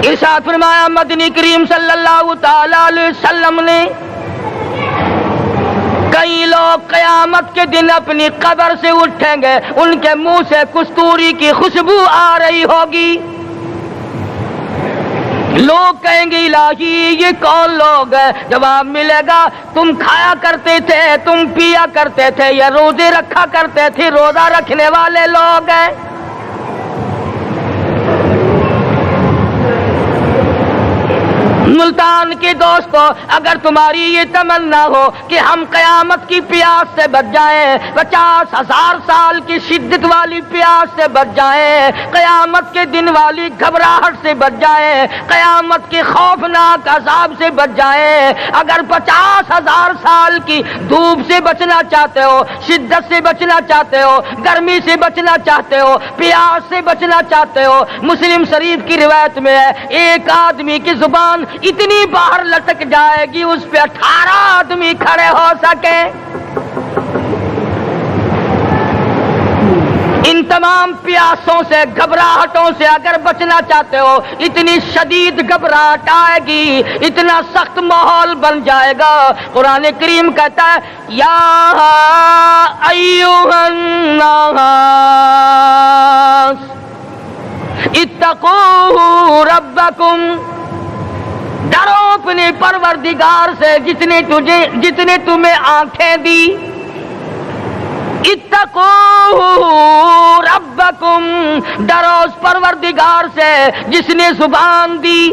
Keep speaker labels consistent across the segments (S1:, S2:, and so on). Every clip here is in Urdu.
S1: ارشاد فرمایا مدنی کریم صلی اللہ تعالی علیہ وسلم نے کئی لوگ قیامت کے دن اپنی قبر سے اٹھیں گے، ان کے منہ سے کستوری کی خوشبو آ رہی ہوگی، لوگ کہیں گے الہی یہ کون لوگ ہیں؟ جواب ملے گا تم کھایا کرتے تھے، تم پیا کرتے تھے، یا روزے رکھا کرتے تھے، روزہ رکھنے والے لوگ ہیں۔ ملتان کے دوستو، اگر تمہاری یہ تمنا ہو کہ ہم قیامت کی پیاس سے بچ جائیں، 50,000 سال کی شدت والی پیاس سے بچ جائیں، قیامت کے دن والی گھبراہٹ سے بچ جائیں، قیامت کے خوفناک عذاب سے بچ جائیں، اگر 50,000 سال کی دھوپ سے بچنا چاہتے ہو، شدت سے بچنا چاہتے ہو، گرمی سے بچنا چاہتے ہو، پیاس سے بچنا چاہتے ہو، مسلم شریف کی روایت میں ہے ایک آدمی کی زبان اتنی باہر لٹک جائے گی اس پہ 18 آدمی کھڑے ہو سکے۔ ان تمام پیاسوں سے، گھبراہٹوں سے اگر بچنا چاہتے ہو، اتنی شدید گھبراہٹ آئے گی، اتنا سخت ماحول بن جائے گا۔ قرآن کریم کہتا ہے یا ایھا الناس اتقوا ربکم، ڈرو اپنے پروردگار سے جتنے تمہیں آنکھیں دی، اتقوا ربکم، ڈرو اس پروردگار سے جس نے زبان دی،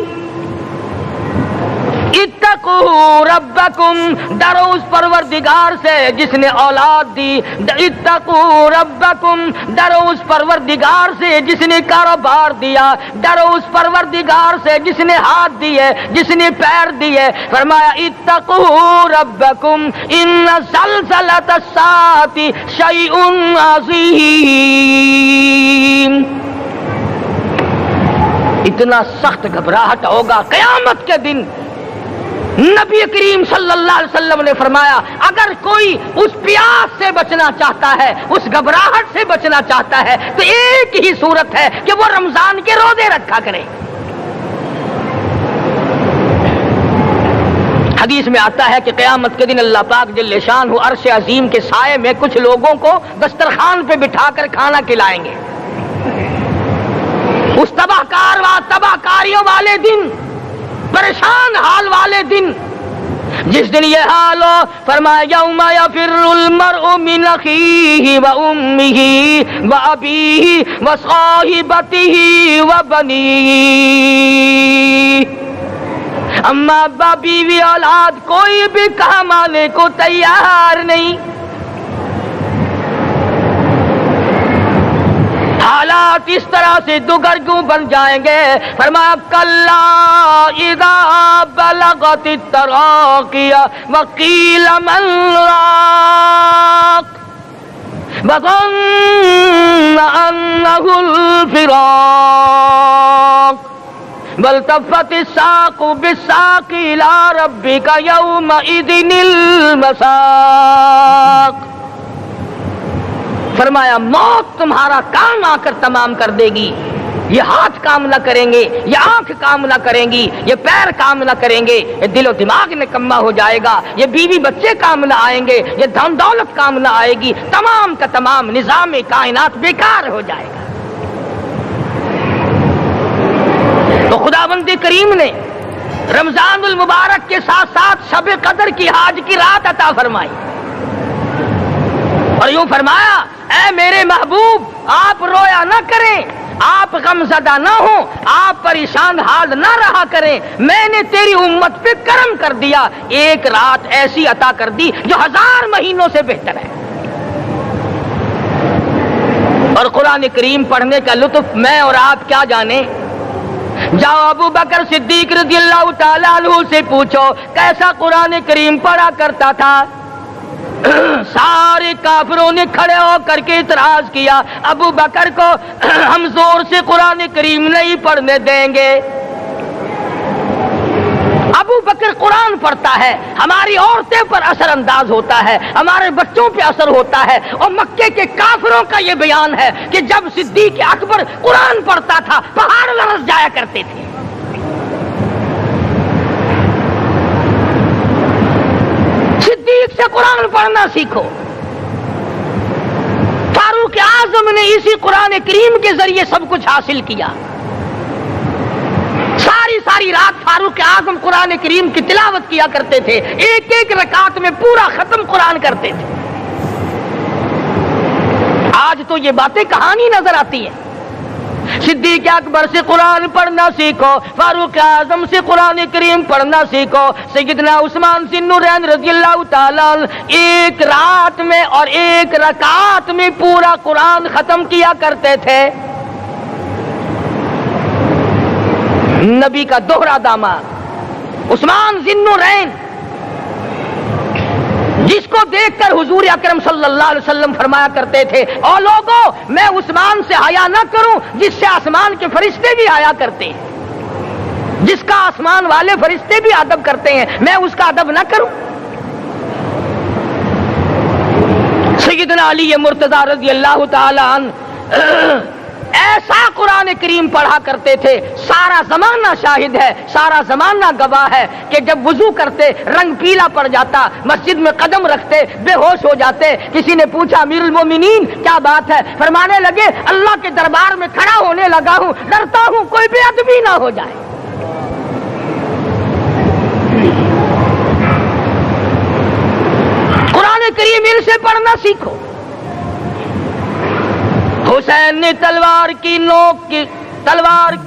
S1: اتقوا ربکم، ڈرو اس پروردگار سے جس نے اولاد دی، اتقوا ربکم، ڈرو اس پروردگار سے جس نے کاروبار دیا، ڈرو اس پروردگار سے جس نے ہاتھ دیے، جس نے پیر دیے۔ فرمایا اتقوا ربکم ان زلزلۃ الساعۃ شیء عظیم، اتنا سخت گھبراہٹ ہوگا قیامت کے دن۔ نبی کریم صلی اللہ علیہ وسلم نے فرمایا اگر کوئی اس پیاس سے بچنا چاہتا ہے، اس گھبراہٹ سے بچنا چاہتا ہے، تو ایک ہی صورت ہے کہ وہ رمضان کے روزے رکھا کرے۔ حدیث میں آتا ہے کہ قیامت کے دن اللہ پاک جل شانہ عرش عظیم کے سائے میں کچھ لوگوں کو دسترخوان پہ بٹھا کر کھانا کھلائیں گے۔ اس تباہ کاریوں والے دن، پریشان حال والے دن، جس دن یہ حال ہو، فرمایا یوم یفر المرء من اخیہ و امہ و ابیہ و صاحبتہ و بنیہ، اما ابا بیوی اولاد کوئی بھی کام آنے کو تیار نہیں۔ حالات اس طرح سے دگرگوں بن جائیں گے۔ فرمایا کلا اذا بلغت التراقی وقیل من راق وظن انہ الفراق والتفت الساق بالساق الى ربک یومئذ المساق۔ فرمایا موت تمہارا کام آ کر تمام کر دے گی، یہ ہاتھ کام نہ کریں گے، یہ آنکھ کام نہ کریں گی، یہ پیر کام نہ کریں گے، یہ دل و دماغ نکما ہو جائے گا، یہ بیوی بچے کام نہ آئیں گے، یہ دھن دولت کام نہ آئے گی، تمام کا تمام نظام کائنات بیکار ہو جائے گا۔ تو خداوند کریم نے رمضان المبارک کے ساتھ ساتھ شب قدر کی حاج کی رات عطا فرمائی اور یوں فرمایا اے میرے محبوب آپ رویا نہ کریں، آپ غم زدہ نہ ہوں، آپ پریشان حال نہ رہا کریں، میں نے تیری امت پہ کرم کر دیا، ایک رات ایسی عطا کر دی جو 1000 مہینوں سے بہتر ہے۔ اور قرآن کریم پڑھنے کا لطف میں اور آپ کیا جانیں۔ جاؤ ابو بکر صدیق رضی اللہ تعالیٰ عنہ سے پوچھو کیسا قرآن کریم پڑھا کرتا تھا۔ سارے کافروں نے کھڑے ہو کر کے اعتراض کیا ابو بکر کو ہم زور سے قرآن کریم نہیں پڑھنے دیں گے۔ ابو بکر قرآن پڑھتا ہے، ہماری عورتیں پر اثر انداز ہوتا ہے، ہمارے بچوں پہ اثر ہوتا ہے، اور مکے کے کافروں کا یہ بیان ہے کہ جب صدیق اکبر قرآن پڑھتا تھا پہاڑ لرز جایا کرتے تھے۔ پڑھنا سیکھو. فاروق اعظم نے اسی قرآن کریم کے ذریعے سب کچھ حاصل کیا. ساری رات فاروق اعظم قرآن کریم کی تلاوت کیا کرتے تھے, ایک ایک رکعت میں پورا ختم قرآن کرتے تھے. آج تو یہ باتیں کہانی نظر آتی ہیں. صدیق اکبر سے قرآن پڑھنا سیکھو, فاروق اعظم سے قرآن کریم پڑھنا سیکھو. سیدنا عثمان ذی النورین رضی اللہ تعالیٰ ایک رات میں اور ایک رکعت میں پورا قرآن ختم کیا کرتے تھے. نبی کا دوہرا داماد عثمان ذی النورین, جس کو دیکھ کر حضور اکرم صلی اللہ علیہ وسلم فرمایا کرتے تھے, او لوگوں میں عثمان سے حیا نہ کروں جس سے آسمان کے فرشتے بھی حیا کرتے ہیں, جس کا آسمان والے فرشتے بھی ادب کرتے ہیں, میں اس کا ادب نہ کروں. سیدنا علی مرتضی رضی اللہ تعالی عنہ ایسا قرآن کریم پڑھا کرتے تھے, سارا زمانہ شاہد ہے, سارا زمانہ گواہ ہے کہ جب وضو کرتے رنگ پیلا پڑ جاتا, مسجد میں قدم رکھتے بے ہوش ہو جاتے. کسی نے پوچھا امیر المومنین کیا بات ہے؟ فرمانے لگے اللہ کے دربار میں کھڑا ہونے لگا ہوں, ڈرتا ہوں کوئی بے ادبی نہ ہو جائے. قرآن کریم ان سے پڑھنا سیکھو. حسین نے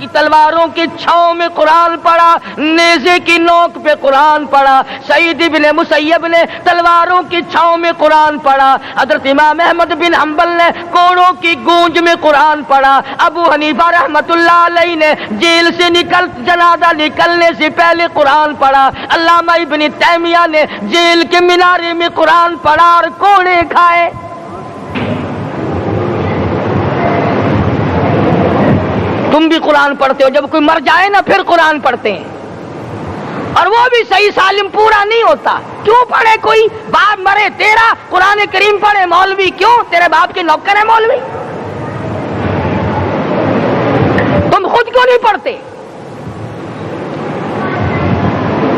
S1: تلواروں کی چھاؤں میں قرآن پڑھا, نیزے کی نوک پہ قرآن پڑھا. سعید بن مسیب نے تلواروں کی چھاؤں میں قرآن پڑھا. حضرت امام احمد بن حنبل نے کوڑوں کی گونج میں قرآن پڑھا. ابو حنیفہ رحمت اللہ علیہ نے جیل سے جنازہ نکلنے سے پہلے قرآن پڑھا. علامہ ابن تیمیہ نے جیل کے مینارے میں قرآن پڑھا اور کوڑے کھائے. تم بھی قرآن پڑھتے ہو, جب کوئی مر جائے نا پھر قرآن پڑھتے ہیں, اور وہ بھی صحیح سالم پورا نہیں ہوتا. کیوں پڑھے؟ کوئی باپ مرے تیرا قرآن کریم پڑھے مولوی, کیوں؟ تیرے باپ کے نوکر ہے مولوی. تم خود کیوں نہیں پڑھتے؟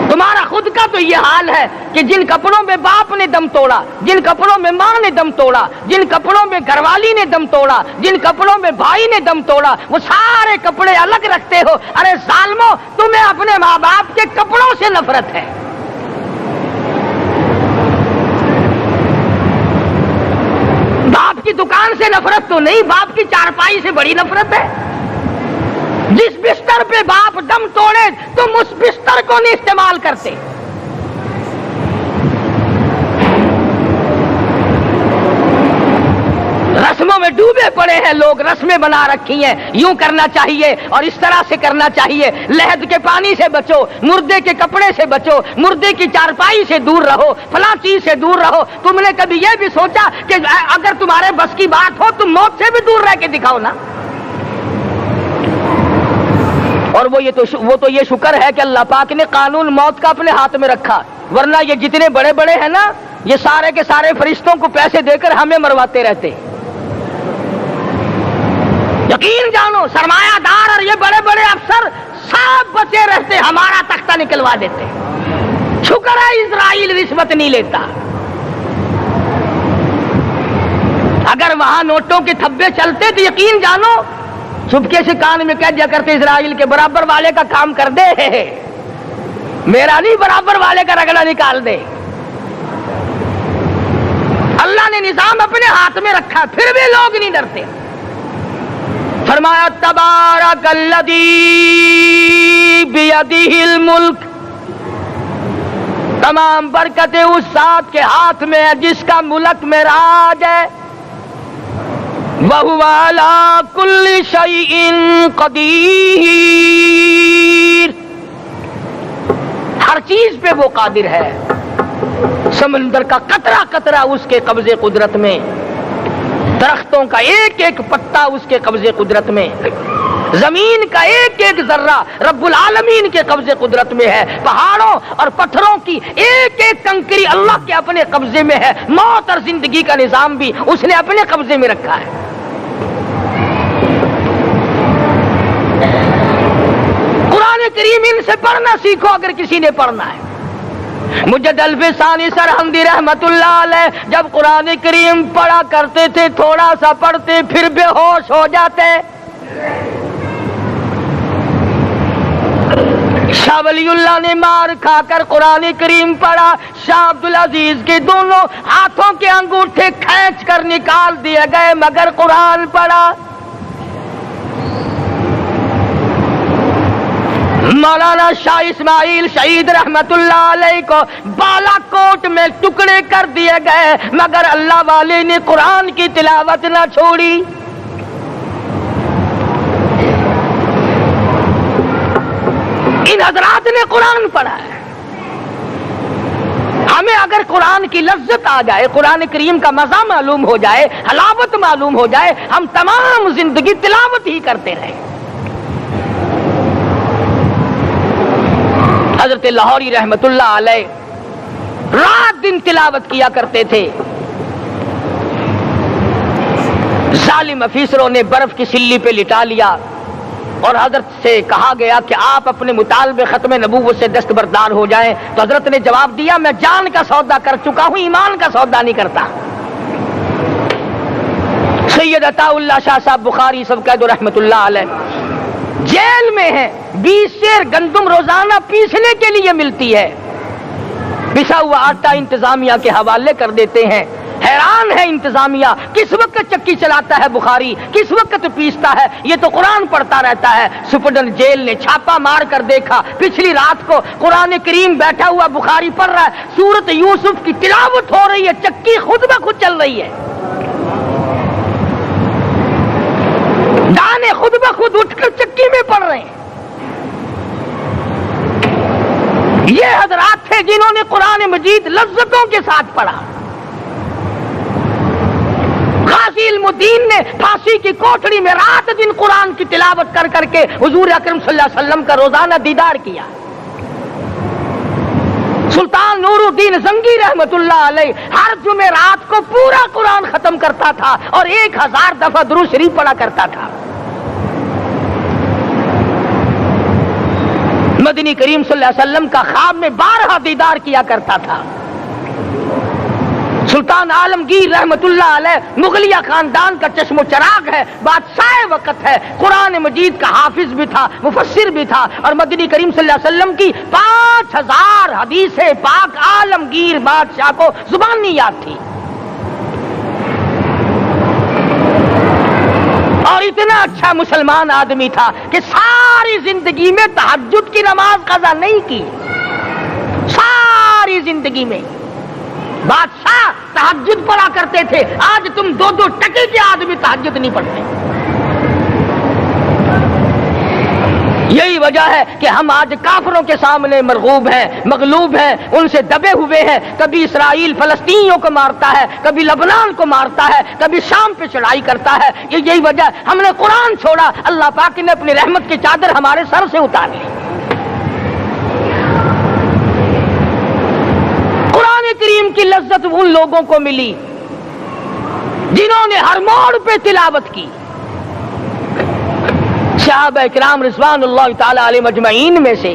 S1: تمہارا خود کا تو یہ حال ہے کہ جن کپڑوں میں باپ نے دم توڑا, جن کپڑوں میں ماں نے دم توڑا, جن کپڑوں میں گھر والی نے دم توڑا, جن کپڑوں میں بھائی نے دم توڑا, وہ سارے کپڑے الگ رکھتے ہو. ارے ظالمو, تمہیں اپنے ماں باپ کے کپڑوں سے نفرت ہے. باپ کی دکان سے نفرت تو نہیں, باپ کی چارپائی سے بڑی نفرت ہے. جس بستر پہ باپ دم توڑے تم اس بستر کو نہیں استعمال کرتے. رسموں میں ڈوبے پڑے ہیں لوگ, رسمیں بنا رکھی ہیں, یوں کرنا چاہیے اور اس طرح سے کرنا چاہیے. لہد کے پانی سے بچو, مردے کے کپڑے سے بچو, مردے کی چارپائی سے دور رہو, فلاں چیز سے دور رہو. تم نے کبھی یہ بھی سوچا کہ اگر تمہارے بس کی بات ہو تم موت سے بھی دور رہ کے دکھاؤ نا. اور وہ تو یہ شکر ہے کہ اللہ پاک نے قانون موت کا اپنے ہاتھ میں رکھا, ورنہ یہ جتنے بڑے بڑے ہیں نا, یہ سارے کے سارے فرشتوں کو پیسے دے کر ہمیں مرواتے رہتے. یقین جانو, سرمایہ دار اور یہ بڑے بڑے افسر سب بچے رہتے, ہمارا تختہ نکلوا دیتے. شکر ہے اسرائیل رشوت نہیں لیتا. اگر وہاں نوٹوں کے تھبے چلتے تو یقین جانو چپکے سے کان میں کہہ دیا کرتے اسرائیل کے برابر والے کا کام کر دے, میرا نہیں برابر والے کا رگڑا نکال دے. اللہ نے نظام اپنے ہاتھ میں رکھا, پھر بھی لوگ نہیں ڈرتے. فرمایا تبارک الذی بیدہ الملک, تمام برکتیں اس ذات کے ہاتھ میں ہے جس کا ملک میں راج ہے. وَهُوَ عَلَى كُلِّ شَيْءٍ قَدِيرٌ, ہر چیز پہ وہ قادر ہے. سمندر کا قطرہ قطرہ اس کے قبضے قدرت میں, درختوں کا ایک ایک پتا اس کے قبضے قدرت میں, زمین کا ایک ایک ذرہ رب العالمین کے قبضے قدرت میں ہے. پہاڑوں اور پتھروں کی ایک ایک کنکری اللہ کے اپنے قبضے میں ہے. موت اور زندگی کا نظام بھی اس نے اپنے قبضے میں رکھا ہے. قرآن کریم ان سے پڑھنا سیکھو اگر کسی نے پڑھنا ہے. مجد الفسانی سرہندی رحمت اللہ علیہ جب قرآن کریم پڑھا کرتے تھے تھوڑا سا پڑھتے پھر بے ہوش ہو جاتے. شاہ ولی اللہ نے مار کھا کر قرآن کریم پڑھا. شاہ عبدالعزیز کے دونوں ہاتھوں کے انگوٹھے کھینچ کر نکال دیے گئے مگر قرآن پڑھا. مولانا شاہ اسماعیل شہید رحمت اللہ علیہ کو بالا کوٹ میں ٹکڑے کر دیے گئے مگر اللہ والے نے قرآن کی تلاوت نہ چھوڑی. ان حضرات نے قرآن پڑھا ہے. ہمیں اگر قرآن کی لذت آ جائے, قرآن کریم کا مزہ معلوم ہو جائے, حلاوت معلوم ہو جائے, ہم تمام زندگی تلاوت ہی کرتے رہیں. حضرت لاہوری رحمت اللہ علیہ رات دن تلاوت کیا کرتے تھے. ظالم افیسروں نے برف کی سلی پہ لٹا لیا اور حضرت سے کہا گیا کہ آپ اپنے مطالبے ختم نبوت سے دستبردار ہو جائیں. تو حضرت نے جواب دیا میں جان کا سودا کر چکا ہوں, ایمان کا سودا نہیں کرتا. سید عطا اللہ شاہ صاحب بخاری سب قید رحمت اللہ علیہ جیل میں ہیں. 20 سیر گندم روزانہ پیسنے کے لیے ملتی ہے. پسا ہوا آٹا انتظامیہ کے حوالے کر دیتے ہیں. حیران ہے انتظامیہ, کس وقت چکی چلاتا ہے بخاری, کس وقت پیستا ہے, یہ تو قرآن پڑھتا رہتا ہے. سپرڈنٹ جیل نے چھاپا مار کر دیکھا, پچھلی رات کو قرآن کریم بیٹھا ہوا بخاری پڑھ رہا ہے, سورت یوسف کی تلاوت ہو رہی ہے, چکی خود بخود چل رہی ہے, دانے خود بخود اٹھ کر چکی میں پڑھ رہے ہیں. یہ حضرات تھے جنہوں نے قرآن مجید لذتوں کے ساتھ پڑھا. غازی علم الدین نے پھانسی کی کوٹڑی میں رات دن قرآن کی تلاوت کر کر کے حضور اکرم صلی اللہ علیہ وسلم کا روزانہ دیدار کیا. سلطان نور الدین زنگی رحمت اللہ علیہ ہر جمعرات کو پورا قرآن ختم کرتا تھا اور 1000 دفعہ درود شریف پڑھا کرتا تھا. مدنی کریم صلی اللہ علیہ وسلم کا خواب میں 12 دیدار کیا کرتا تھا. سلطان عالمگیر رحمت اللہ علیہ مغلیہ خاندان کا چشم و چراغ ہے, بادشاہ وقت ہے, قرآن مجید کا حافظ بھی تھا, مفسر بھی تھا, اور مدنی کریم صلی اللہ علیہ وسلم کی 5000 حدیث پاک عالمگیر بادشاہ کو زبانی یاد تھی. اور اتنا اچھا مسلمان آدمی تھا کہ ساری زندگی میں تہجد کی نماز قضا نہیں کی. ساری زندگی میں بادشاہ تہجد پڑھا کرتے تھے. آج تم 2 ٹکے کے آدمی تہجد نہیں پڑھتے. یہی وجہ ہے کہ ہم آج کافروں کے سامنے مرغوب ہیں, مغلوب ہیں, ان سے دبے ہوئے ہیں. کبھی اسرائیل فلسطینیوں کو مارتا ہے, کبھی لبنان کو مارتا ہے, کبھی شام پہ چڑھائی کرتا ہے. یہی وجہ, ہم نے قرآن چھوڑا, اللہ پاک نے اپنی رحمت کی چادر ہمارے سر سے اتار لی. قرآن کریم کی لذت ان لوگوں کو ملی جنہوں نے ہر موڑ پہ تلاوت کی. صحابہ کرام رضوان اللہ تعالی علیہ مجمعین میں سے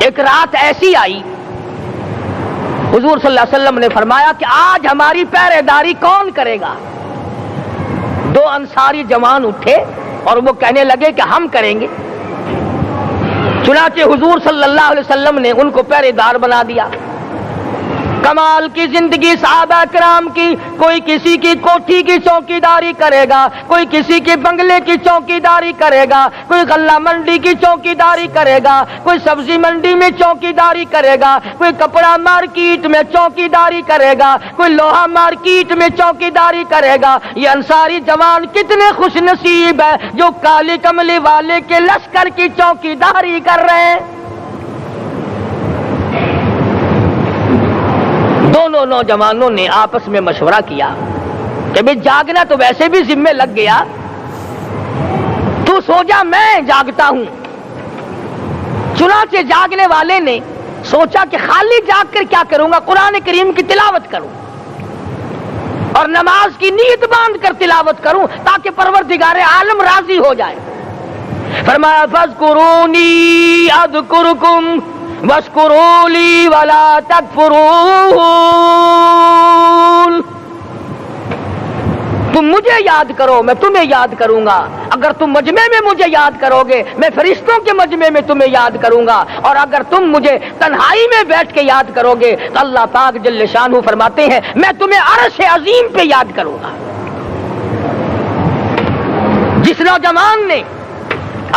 S1: ایک رات ایسی آئی, حضور صلی اللہ علیہ وسلم نے فرمایا کہ آج ہماری پہرے داری کون کرے گا. 2 انصاری جوان اٹھے اور وہ کہنے لگے کہ ہم کریں گے. چنانچہ حضور صلی اللہ علیہ وسلم نے ان کو پہرے دار بنا دیا. کمال کی زندگی صحابہ کرام کی. کوئی کسی کی کوٹھی کی چوکیداری کرے گا, کوئی کسی کے بنگلے کی چوکیداری کرے گا, کوئی غلہ منڈی کی چوکیداری کرے گا, کوئی سبزی منڈی میں چوکیداری کرے گا, کوئی کپڑا مارکیٹ میں چوکیداری کرے گا, کوئی لوہا مارکیٹ میں چوکیداری کرے گا. یہ انصاری جوان کتنے خوش نصیب ہے جو کالی کملی والے کے لشکر کی چوکیداری کر رہے ہیں. دونوں نوجوانوں نے آپس میں مشورہ کیا کہ بھئی جاگنا تو ویسے بھی ذمہ لگ گیا, تو سو جا, میں جاگتا ہوں. چنانچہ جاگنے والے نے سوچا کہ خالی جاگ کر کیا کروں گا, قرآن کریم کی تلاوت کروں اور نماز کی نیت باندھ کر تلاوت کروں تاکہ پروردگار عالم راضی ہو جائے. فرمایا فاذکرونی اذکرکم وَاشْكُرُوا لِي وَلَا تَكْفُرُونَ، تم مجھے یاد کرو میں تمہیں یاد کروں گا، اگر تم مجمع میں مجھے یاد کرو گے میں فرشتوں کے مجمع میں تمہیں یاد کروں گا، اور اگر تم مجھے تنہائی میں بیٹھ کے یاد کرو گے تو اللہ پاک جل شانہ فرماتے ہیں میں تمہیں عرش عظیم پہ یاد کروں گا۔ جس نوجوان نے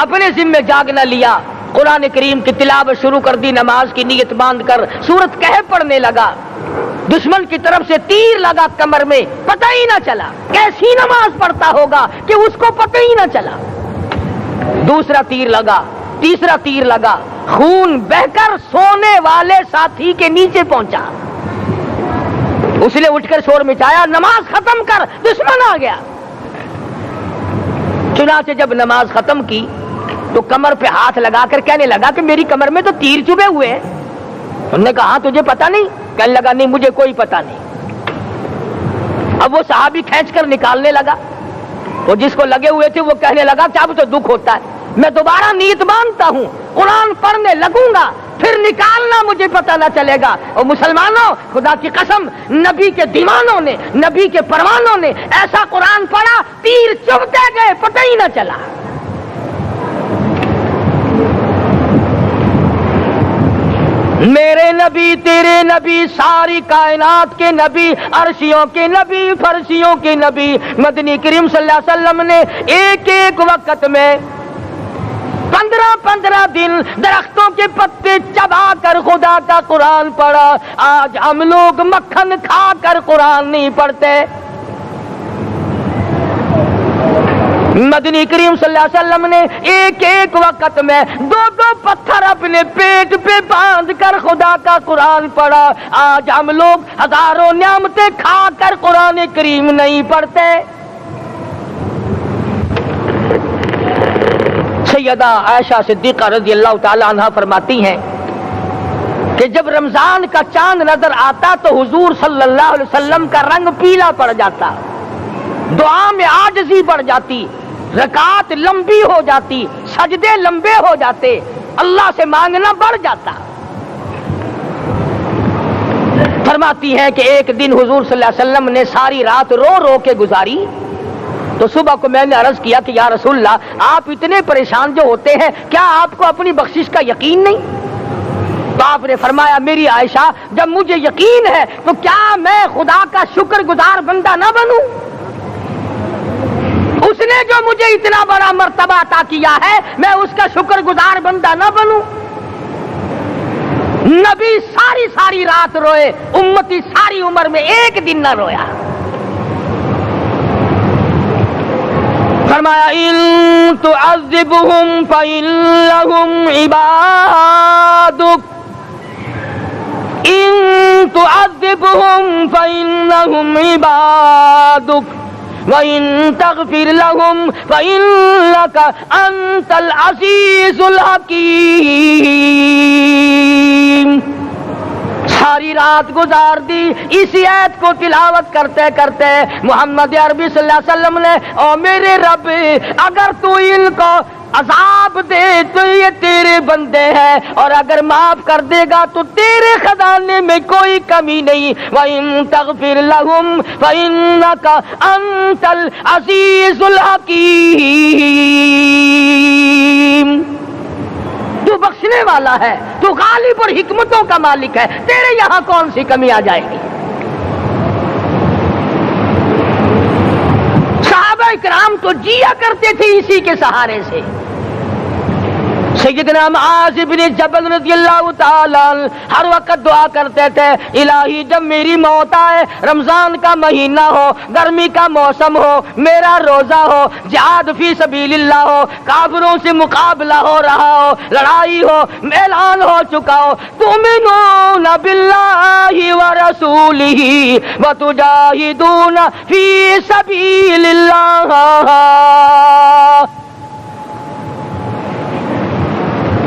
S1: اپنے ذمہ جاگنا لیا، قرآن کریم کی تلاوت شروع کر دی، نماز کی نیت باندھ کر سورت کہف پڑھنے لگا، دشمن کی طرف سے تیر لگا کمر میں، پتہ ہی نہ چلا کیسی نماز پڑھتا ہوگا کہ اس کو پتہ ہی نہ چلا، دوسرا تیر لگا، تیسرا تیر لگا، خون بہ کر سونے والے ساتھی کے نیچے پہنچا، اس نے اٹھ کر شور مچایا نماز ختم کر دشمن آ گیا۔ چنانچہ جب نماز ختم کی تو کمر پہ ہاتھ لگا کر کہنے لگا کہ میری کمر میں تو تیر چبھے ہوئے ہیں۔ انہوں نے کہا تجھے پتہ نہیں؟ کہنے لگا نہیں مجھے کوئی پتہ نہیں۔ اب وہ صحابی کھینچ کر نکالنے لگا، وہ جس کو لگے ہوئے تھے وہ کہنے لگا کہ اب تو دکھ ہوتا ہے، میں دوبارہ نیت باندھتا ہوں، قرآن پڑھنے لگوں گا، پھر نکالنا مجھے پتہ نہ چلے گا۔ اور مسلمانوں خدا کی قسم نبی کے دیوانوں نے، نبی کے پروانوں نے ایسا قرآن پڑھا تیر چبھتے گئے پتہ ہی نہ چلا۔ میرے نبی تیرے نبی ساری کائنات کے نبی، عرشیوں کے نبی فرشیوں کے نبی مدنی کریم صلی اللہ علیہ وسلم نے ایک ایک وقت میں 15 دن درختوں کے پتے چبا کر خدا کا قرآن پڑھا۔ آج ہم لوگ مکھن کھا کر قرآن نہیں پڑھتے۔ مدنی کریم صلی اللہ علیہ وسلم نے ایک ایک وقت میں 2 پتھر اپنے پیٹ پہ باندھ کر خدا کا قرآن پڑھا۔ آج ہم لوگ ہزاروں نعمتیں کھا کر قرآن کریم نہیں پڑھتے۔ سیدہ عائشہ صدیقہ رضی اللہ تعالی عنہ فرماتی ہیں کہ جب رمضان کا چاند نظر آتا تو حضور صلی اللہ علیہ وسلم کا رنگ پیلا پڑ جاتا، دعا میں عاجزی بڑھ جاتی، رکعت لمبی ہو جاتی، سجدے لمبے ہو جاتے، اللہ سے مانگنا بڑھ جاتا۔ فرماتی ہیں کہ ایک دن حضور صلی اللہ علیہ وسلم نے ساری رات رو رو کے گزاری، تو صبح کو میں نے عرض کیا کہ یا رسول اللہ آپ اتنے پریشان جو ہوتے ہیں کیا آپ کو اپنی بخشش کا یقین نہیں؟ تو آپ نے فرمایا میری عائشہ جب مجھے یقین ہے تو کیا میں خدا کا شکر گزار بندہ نہ بنوں؟ اس نے جو مجھے اتنا بڑا مرتبہ عطا کیا ہے میں اس کا شکر گزار بندہ نہ بنوں؟ نبی ساری رات روئے، امتی ساری عمر میں ایک دن نہ رویا۔ فرمایا ان تعذبهم فإنهم عبادك، ان تعذبهم فإنهم عبادك وَإِن تَغْفِرْ لَهُمْ فَإِنَّكَ أَنْتَ الْعَزِيزُ الْحَكِيمُ۔ ساری رات گزار دی اسی آیت کو تلاوت کرتے کرتے محمد عربی صلی اللہ علیہ وسلم نے او میرے رب اگر تو ان کو عذاب دے تو یہ تیرے بندے ہیں، اور اگر معاف کر دے گا تو تیرے خزانے میں کوئی کمی نہیں۔ وَإِن تَغْفِرْ لَهُمْ فَإِنَّكَ أَنْتَ الْعَزِيزُ الْحَكِيمُ۔ تو بخشنے والا ہے، تو غالب اور حکمتوں کا مالک ہے، تیرے یہاں کون سی کمی آ جائے گی؟ صحابہ کرام تو جیا کرتے تھے اسی کے سہارے سے۔ سیدنا معاذ بن جبل رضی اللہ تعالیٰ ہر وقت دعا کرتے تھے الہی جب میری موت آئے، رمضان کا مہینہ ہو، گرمی کا موسم ہو، میرا روزہ ہو، جہاد فی سبیل اللہ ہو، کافروں سے مقابلہ ہو رہا ہو، لڑائی ہو، اعلان ہو چکا ہو، تؤمنون باللہ ورسولہ وتجاہدون فی سبیل اللہ۔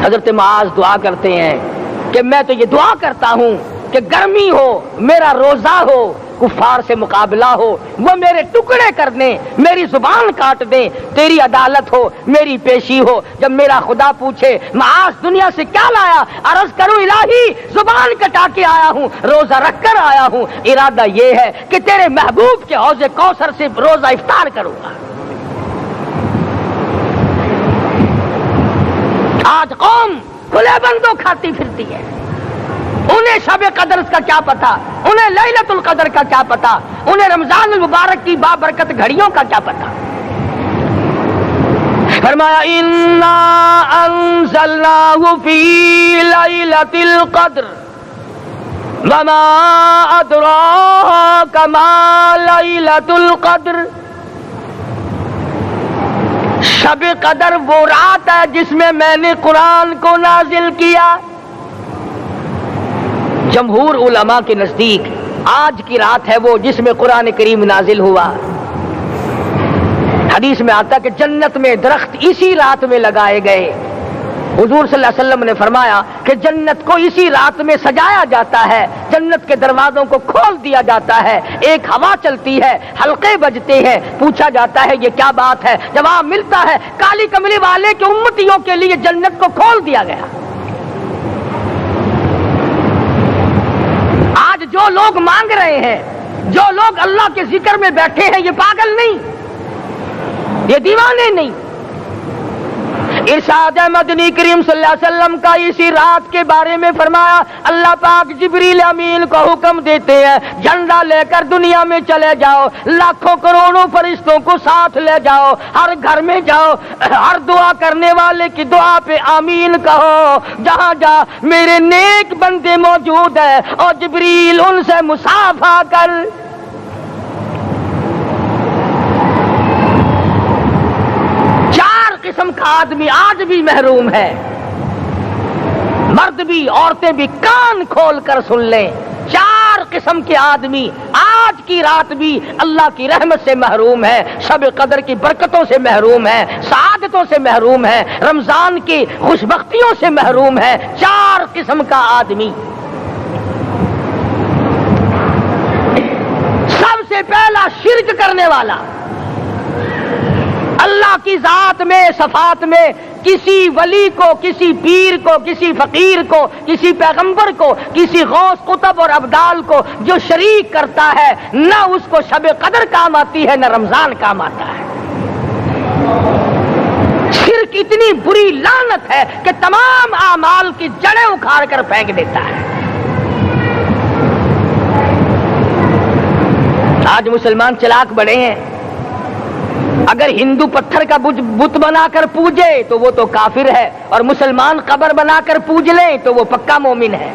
S1: حضرت معاذ دعا کرتے ہیں کہ میں تو یہ دعا کرتا ہوں کہ گرمی ہو، میرا روزہ ہو، کفار سے مقابلہ ہو، وہ میرے ٹکڑے کر دیں، میری زبان کاٹ دیں، تیری عدالت ہو، میری پیشی ہو۔ جب میرا خدا پوچھے معاذ دنیا سے کیا لایا، عرض کروں الہی زبان کٹا کے آیا ہوں، روزہ رکھ کر آیا ہوں، ارادہ یہ ہے کہ تیرے محبوب کے حوض کوثر سے روزہ افطار کروں گا۔ آج قوم کھلے بندوں کھاتی پھرتی ہے، انہیں شب قدر کا کیا پتا، انہیں لیلۃ القدر کا کیا پتا، انہیں رمضان المبارک کی بابرکت گھڑیوں کا کیا پتا۔ فرمایا انا انزلناہ فی لیلۃ القدر وما ادراک ما لیلۃ القدر۔ شب قدر وہ رات ہے جس میں میں نے قرآن کو نازل کیا۔ جمہور علماء کے نزدیک آج کی رات ہے وہ جس میں قرآن کریم نازل ہوا۔ حدیث میں آتا کہ جنت میں درخت اسی رات میں لگائے گئے۔ حضور صلی اللہ علیہ وسلم نے فرمایا کہ جنت کو اسی رات میں سجایا جاتا ہے، جنت کے دروازوں کو کھول دیا جاتا ہے، ایک ہوا چلتی ہے، حلقے بجتے ہیں، پوچھا جاتا ہے یہ کیا بات ہے، جواب ملتا ہے کالی کملی والے کے امتیوں کے لیے جنت کو کھول دیا گیا۔ آج جو لوگ مانگ رہے ہیں، جو لوگ اللہ کے ذکر میں بیٹھے ہیں، یہ پاگل نہیں، یہ دیوانے نہیں۔ ارشاد مدنی کریم صلی اللہ علیہ وسلم کا اسی رات کے بارے میں فرمایا، اللہ پاک جبریل امین کو حکم دیتے ہیں جھنڈا لے کر دنیا میں چلے جاؤ، لاکھوں کروڑوں فرشتوں کو ساتھ لے جاؤ، ہر گھر میں جاؤ، ہر دعا کرنے والے کی دعا پہ آمین کہو، جہاں جا میرے نیک بندے موجود ہیں، اور جبریل ان سے مصافحہ کر۔ قسم کا آدمی آج بھی محروم ہے، مرد بھی عورتیں بھی کان کھول کر سن لیں، چار قسم کے آدمی آج کی رات بھی اللہ کی رحمت سے محروم ہے، شب قدر کی برکتوں سے محروم ہے، سعادتوں سے محروم ہے، رمضان کی خوشبختیوں سے محروم ہے۔ چار قسم کا آدمی۔ سب سے پہلا شرک کرنے والا، اللہ کی ذات میں صفات میں کسی ولی کو، کسی پیر کو، کسی فقیر کو، کسی پیغمبر کو، کسی غوث قطب اور ابدال کو جو شریک کرتا ہے، نہ اس کو شب قدر کام آتی ہے، نہ رمضان کام آتا ہے۔ شرک اتنی بری لعنت ہے کہ تمام اعمال کی جڑیں اکھاڑ کر پھینک دیتا ہے۔ آج مسلمان چلاک بڑے ہیں، اگر ہندو پتھر کا بت بنا کر پوجے تو وہ تو کافر ہے، اور مسلمان قبر بنا کر پوج لیں تو وہ پکا مومن ہے۔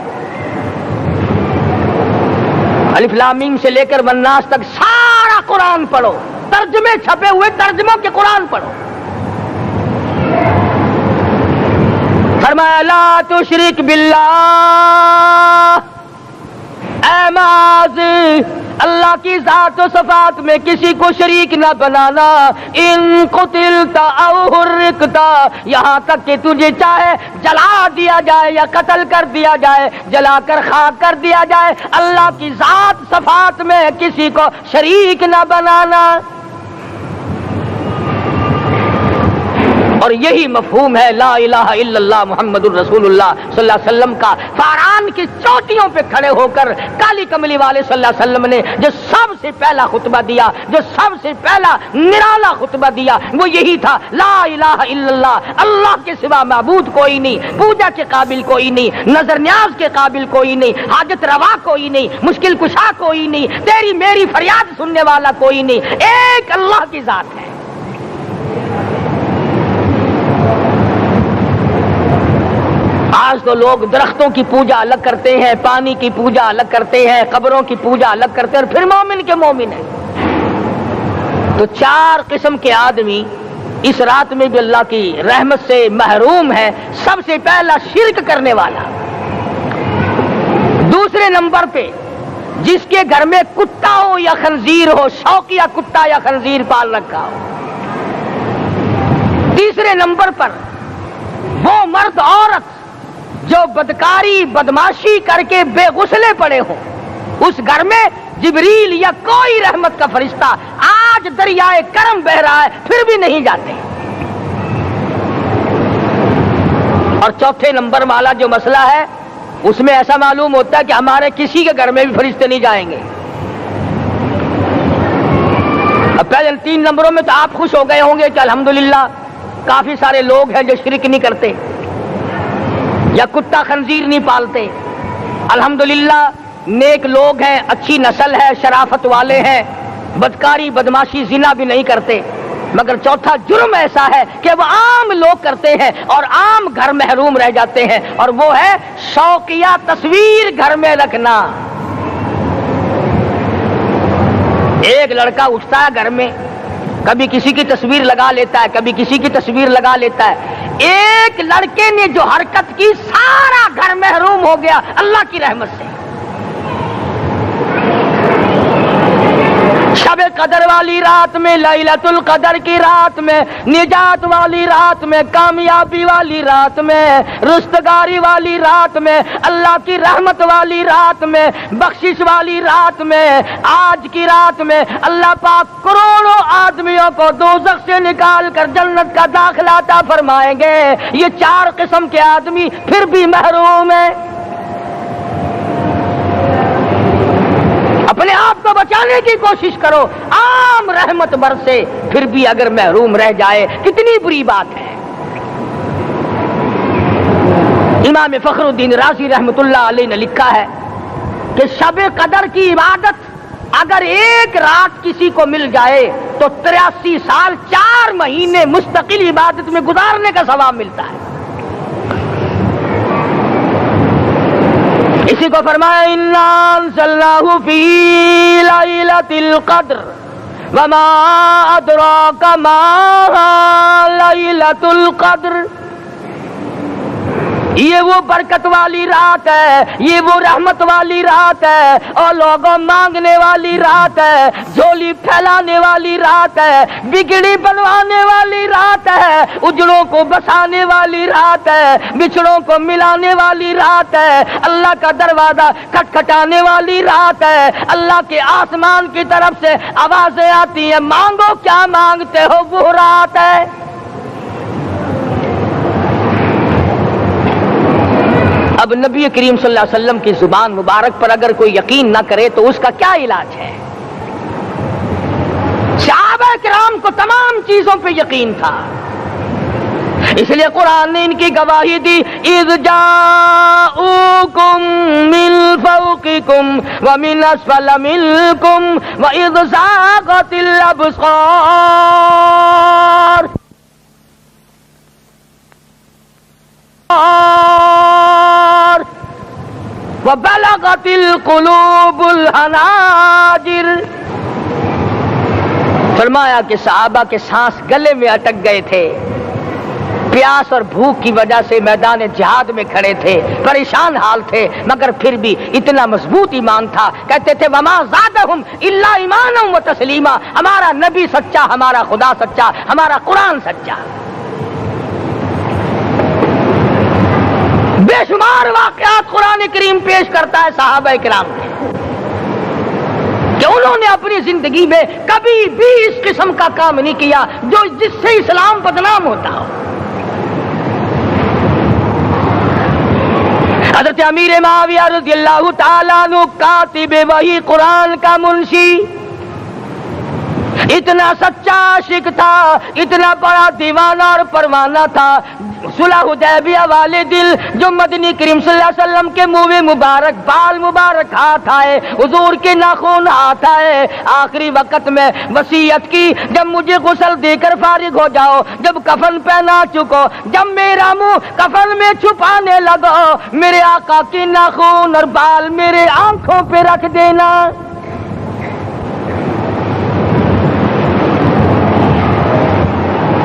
S1: الف لام میم سے لے کر والناس تک سارا قرآن پڑھو، ترجمے چھپے ہوئے ترجموں کے قرآن پڑھو۔ فرمایا لا تشرک باللہ، اے معاذ اللہ کی ذات و صفات میں کسی کو شریک نہ بنانا۔ ان قتلت او حرقت، یہاں تک کہ تجھے چاہے جلا دیا جائے یا قتل کر دیا جائے، جلا کر خاک کر دیا جائے، اللہ کی ذات صفات میں کسی کو شریک نہ بنانا۔ اور یہی مفہوم ہے لا الہ الا اللہ محمد الرسول اللہ صلی اللہ علیہ وسلم کا۔ فاران کی چوٹیوں پہ کھڑے ہو کر کالی کملی والے صلی اللہ علیہ وسلم نے جو سب سے پہلا خطبہ دیا، جو سب سے پہلا نرالا خطبہ دیا، وہ یہی تھا لا الہ الا اللہ، اللہ کے سوا معبود کوئی نہیں، پوجا کے قابل کوئی نہیں، نظر نیاز کے قابل کوئی نہیں، حاجت روا کوئی نہیں، مشکل کشا کوئی نہیں، تیری میری فریاد سننے والا کوئی نہیں، ایک اللہ کی ذات ہے۔ آج تو لوگ درختوں کی پوجا الگ کرتے ہیں، پانی کی پوجا الگ کرتے ہیں، قبروں کی پوجا الگ کرتے ہیں، اور پھر مومن کے مومن ہیں۔ تو چار قسم کے آدمی اس رات میں بھی اللہ کی رحمت سے محروم ہے۔ سب سے پہلا شرک کرنے والا، دوسرے نمبر پہ جس کے گھر میں کتا ہو یا خنزیر ہو، شوقیہ کتا یا خنزیر پال رکھا ہو، تیسرے نمبر پر وہ مرد عورت جو بدکاری بدماشی کر کے بے غسلے پڑے ہوں، اس گھر میں جبریل یا کوئی رحمت کا فرشتہ آج دریائے کرم بہ رہا ہے پھر بھی نہیں جاتے. اور چوتھے نمبر والا جو مسئلہ ہے اس میں ایسا معلوم ہوتا ہے کہ ہمارے کسی کے گھر میں بھی فرشتے نہیں جائیں گے. اب پہلے 3 نمبروں میں تو آپ خوش ہو گئے ہوں گے کہ الحمدللہ کافی سارے لوگ ہیں جو شرک نہیں کرتے یا کتا خنزیر نہیں پالتے. الحمدللہ نیک لوگ ہیں، اچھی نسل ہے، شرافت والے ہیں، بدکاری بدماشی زنا بھی نہیں کرتے. مگر چوتھا جرم ایسا ہے کہ وہ عام لوگ کرتے ہیں اور عام گھر محروم رہ جاتے ہیں، اور وہ ہے شوقیہ تصویر گھر میں رکھنا. ایک لڑکا اٹھتا ہے گھر میں، کبھی کسی کی تصویر لگا لیتا ہے، کبھی کسی کی تصویر لگا لیتا ہے. ایک لڑکے نے جو حرکت کی سارا گھر محروم ہو گیا اللہ کی رحمت سے. شب قدر والی رات میں، لیلۃ القدر کی رات میں، نجات والی رات میں، کامیابی والی رات میں، رستگاری والی رات میں، اللہ کی رحمت والی رات میں، بخشش والی رات میں، آج کی رات میں اللہ پاک کروڑوں آدمیوں کو دوزخ سے نکال کر جنت کا داخلہ عطا فرمائیں گے. یہ 4 قسم کے آدمی پھر بھی محروم ہیں. اپنے آپ کو بچانے کی کوشش کرو. عام رحمت برسے پھر بھی اگر محروم رہ جائے کتنی بری بات ہے. امام فخر الدین رازی رحمت اللہ علیہ نے لکھا ہے کہ شب قدر کی عبادت اگر ایک رات کسی کو مل جائے تو 83 سال 4 مہینے مستقل عبادت میں گزارنے کا ثواب ملتا ہے. اسی کو فرمایا انا انزلناہ فی لیلۃ القدر وما ادراک ما لیلۃ القدر. یہ وہ برکت والی رات ہے، یہ وہ رحمت والی رات ہے، اور لوگوں مانگنے والی رات ہے، جھولی پھیلانے والی رات ہے، بگڑی بنوانے والی رات ہے، اجڑوں کو بسانے والی رات ہے، بچھڑوں کو ملانے والی رات ہے، اللہ کا دروازہ کھٹکھٹانے والی رات ہے. اللہ کے آسمان کی طرف سے آوازیں آتی ہیں مانگو کیا مانگتے ہو، وہ رات ہے. اب نبی کریم صلی اللہ علیہ وسلم کی زبان مبارک پر اگر کوئی یقین نہ کرے تو اس کا کیا علاج ہے؟ صحابہ کرام کو تمام چیزوں پہ یقین تھا، اس لیے قرآن نے ان کی گواہی دی اذ جاءوکم من فوقکم ومن اسفل منکم واذ زاغت الابصار وبلغت القلوب الحناجر. فرمایا کہ صحابہ کے سانس گلے میں اٹک گئے تھے، پیاس اور بھوک کی وجہ سے میدان جہاد میں کھڑے تھے، پریشان حال تھے، مگر پھر بھی اتنا مضبوط ایمان تھا. کہتے تھے وما زادہم الا ایمانا و تسلیما. ہمارا نبی سچا، ہمارا خدا سچا، ہمارا قرآن سچا. بے شمار واقعات قرآن کریم پیش کرتا ہے صحابہ کرام کے کہ انہوں نے اپنی زندگی میں کبھی بھی اس قسم کا کام نہیں کیا جو جس سے اسلام بدنام ہوتا ہو. حضرت امیر معاویہ رضی اللہ تعالیٰ عنہ کاتب وحی قرآن کا منشی اتنا سچا عاشق تھا، اتنا بڑا دیوانہ اور پروانہ تھا. صلح حدیبیہ والے دل جو مدنی کریم صلی اللہ علیہ وسلم کے منہ مبارک بال مبارک ہاتھ آئے، حضور کے ناخن ہاتھ آئے، آخری وقت میں وصیت کی جب مجھے غسل دے کر فارغ ہو جاؤ، جب کفن پہنا چکو، جب میرا منہ کفن میں چھپانے لگو، میرے آقا کے ناخن اور بال میرے آنکھوں پہ رکھ دینا.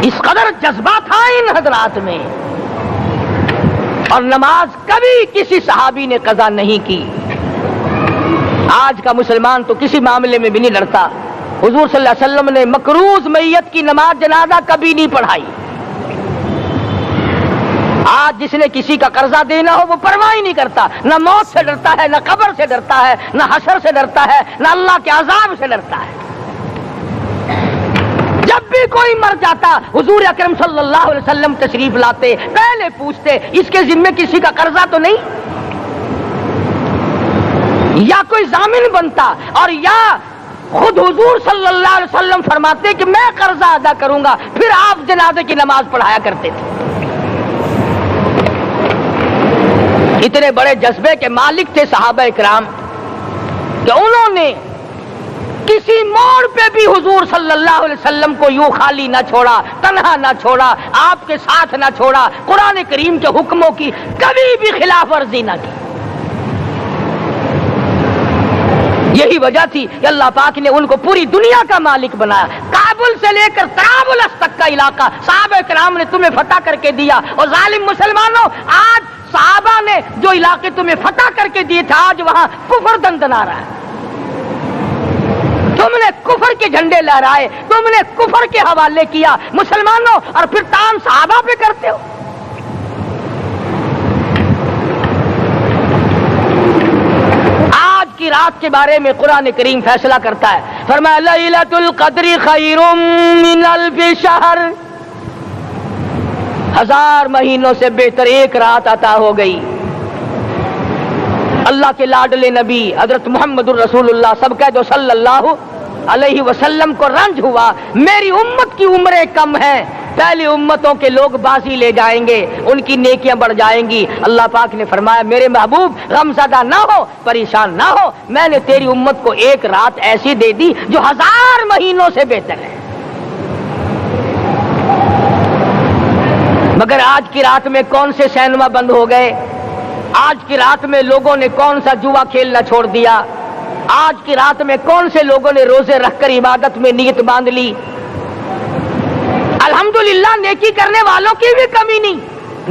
S1: اس قدر جذبہ تھا ان حضرات میں. اور نماز کبھی کسی صحابی نے قضا نہیں کی. آج کا مسلمان تو کسی معاملے میں بھی نہیں لڑتا. حضور صلی اللہ علیہ وسلم نے مکروز میت کی نماز جنازہ کبھی نہیں پڑھائی. آج جس نے کسی کا قرضہ دینا ہو وہ پرواہ ہی نہیں کرتا، نہ موت سے ڈرتا ہے، نہ قبر سے ڈرتا ہے، نہ حشر سے ڈرتا ہے، نہ اللہ کے عذاب سے ڈرتا ہے۔ جب بھی کوئی مر جاتا حضور اکرم صلی اللہ علیہ وسلم تشریف لاتے، پہلے پوچھتے اس کے ذمے کسی کا قرضہ تو نہیں، یا کوئی ضامن بنتا، اور یا خود حضور صلی اللہ علیہ وسلم فرماتے کہ میں قرضہ ادا کروں گا، پھر آپ جنازے کی نماز پڑھایا کرتے تھے۔ اتنے بڑے جذبے کے مالک تھے صحابہ اکرام کہ انہوں نے کسی موڑ پہ بھی حضور صلی اللہ علیہ وسلم کو یوں خالی نہ چھوڑا، تنہا نہ چھوڑا، آپ کے ساتھ نہ چھوڑا، قرآن کریم کے حکموں کی کبھی بھی خلاف ورزی نہ کی۔ یہی وجہ تھی کہ اللہ پاک نے ان کو پوری دنیا کا مالک بنایا۔ کابل سے لے کر طرابلس تک کا علاقہ صحابہ کرام نے تمہیں فتح کر کے دیا، اور ظالم مسلمانوں آج صحابہ نے جو علاقے تمہیں فتح کر کے دیے تھے آج وہاں کفر دندنا رہا ہے۔ تم نے کفر کے جھنڈے لہرائے، تم نے کفر کے حوالے کیا مسلمانوں، اور پھر تان صحابہ پہ کرتے ہو۔ کی رات کے بارے میں قرآن کریم فیصلہ کرتا ہے، فرمایا لیلۃ القدر خیر من الف شہر، 1000 مہینوں سے بہتر ایک رات عطا ہو گئی۔ اللہ کے لاڈلے نبی حضرت محمد الرسول اللہ سب کہہ دو صلی اللہ علیہ وسلم کو رنج ہوا، میری امت کی عمریں کم ہیں، پہلی امتوں کے لوگ بازی لے جائیں گے، ان کی نیکیاں بڑھ جائیں گی۔ اللہ پاک نے فرمایا میرے محبوب غمزدہ نہ ہو، پریشان نہ ہو، میں نے تیری امت کو ایک رات ایسی دے دی جو 1000 مہینوں سے بہتر ہے۔ مگر آج کی رات میں کون سے سینما بند ہو گئے، آج کی رات میں لوگوں نے کون سا جوا کھیلنا چھوڑ دیا، آج کی رات میں کون سے لوگوں نے روزے رکھ کر عبادت میں نیت باندھ لی۔ الحمدللہ نیکی کرنے والوں کی بھی کمی نہیں،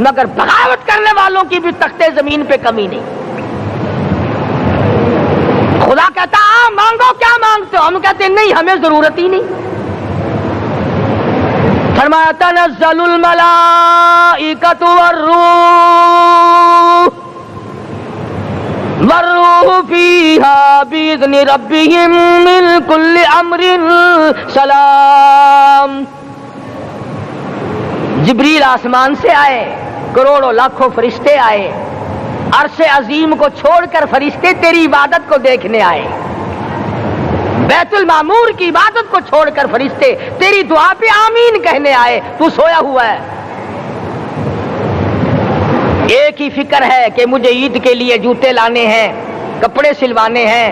S1: مگر بغاوت کرنے والوں کی بھی تختے زمین پہ کمی نہیں۔ خدا کہتا مانگو کیا مانگتے ہو، ہم کہتے نہیں ہمیں ضرورت ہی نہیں۔ فرمایا تنزل الملائکۃ والروح فیہا بإذن ربہم من کل امر سلام۔ جبریل آسمان سے آئے، کروڑوں لاکھوں فرشتے آئے، عرش عظیم کو چھوڑ کر فرشتے تیری عبادت کو دیکھنے آئے، بیت المعمور کی عبادت کو چھوڑ کر فرشتے تیری دعا پہ آمین کہنے آئے، تو سویا ہوا ہے۔ ایک ہی فکر ہے کہ مجھے عید کے لیے جوتے لانے ہیں، کپڑے سلوانے ہیں،